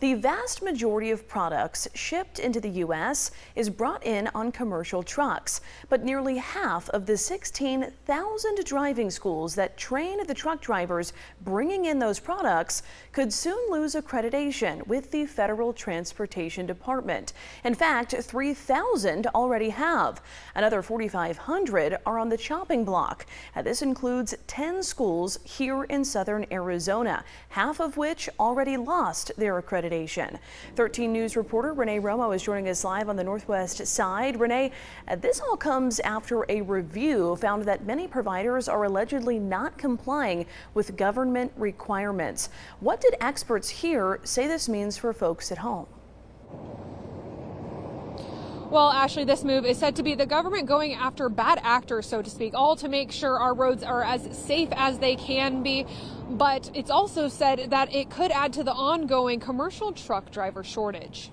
The vast majority of products shipped into the U.S. is brought in on commercial trucks, but nearly half of the 16,000 driving schools that train the truck drivers bringing in those products could soon lose accreditation with the Federal Transportation Department. In fact, 3,000 already have. Another 4,500 are on the chopping block. And this includes 10 schools here in southern Arizona, half of which already lost their accreditation. 13 News reporter Renee Romo is joining us live on the Northwest side. Renee, this all comes after a review found that many providers are allegedly not complying with government requirements. What did experts here say this means for folks at home? Well, Ashley, this move is said to be the government going after bad actors, so to speak, all to make sure our roads are as safe as they can be. But it's also said that it could add to the ongoing commercial truck driver shortage.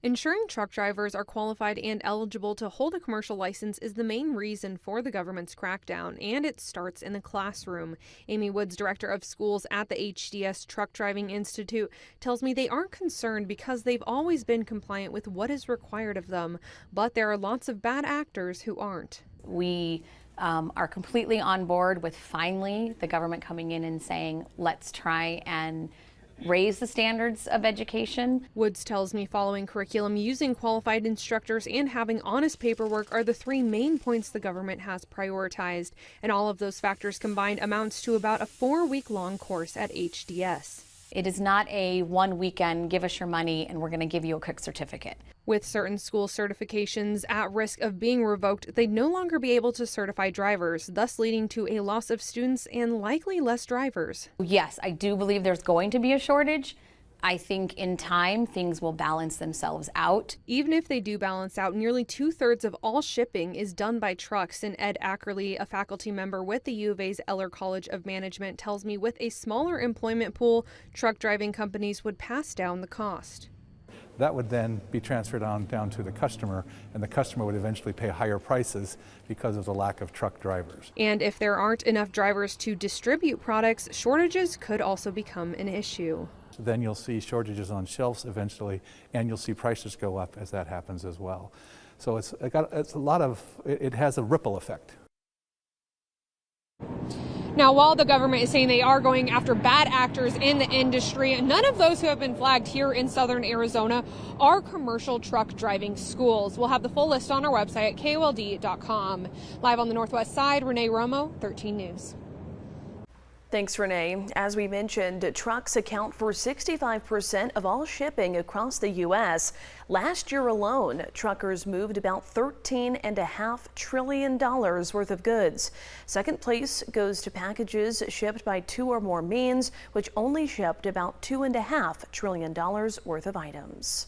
Ensuring truck drivers are qualified and eligible to hold a commercial license is the main reason for the government's crackdown, and it starts in the classroom. Amy Woods, director of schools at the HDS Truck Driving Institute, tells me they aren't concerned because they've always been compliant with what is required of them, but there are lots of bad actors who aren't. We are completely on board with finally the government coming in and saying, let's try and raise the standards of education. Woods tells me following curriculum, using qualified instructors, and having honest paperwork are the three main points the government has prioritized. And all of those factors combined amounts to about a 4-week-long course at HDS. It is not a one weekend, give us your money and we're going to give you a quick certificate. With certain school certifications at risk of being revoked, they'd no longer be able to certify drivers, thus leading to a loss of students and likely less drivers. Yes, I do believe there's going to be a shortage. I think in time things will balance themselves out. Even if they do balance out, nearly 2/3 of all shipping is done by trucks. And Ed Ackerley, a faculty member with the U of A's Eller College of Management, tells me with a smaller employment pool, truck driving companies would pass down the cost. That would then be transferred on down to the customer, and the customer would eventually pay higher prices because of the lack of truck drivers. And if there aren't enough drivers to distribute products, shortages could also become an issue. Then you'll see shortages on shelves eventually, and you'll see prices go up as that happens as well. So it has a ripple effect. Now, while the government is saying they are going after bad actors in the industry, none of those who have been flagged here in southern Arizona are commercial truck driving schools. We'll have the full list on our website at KOLD.com. Live on the Northwest side, Renee Romo, 13 News. Thanks, Renee. As we mentioned, trucks account for 65% of all shipping across the U.S. Last year alone, truckers moved about $13.5 trillion worth of goods. Second place goes to packages shipped by two or more means, which only shipped about $2.5 trillion worth of items.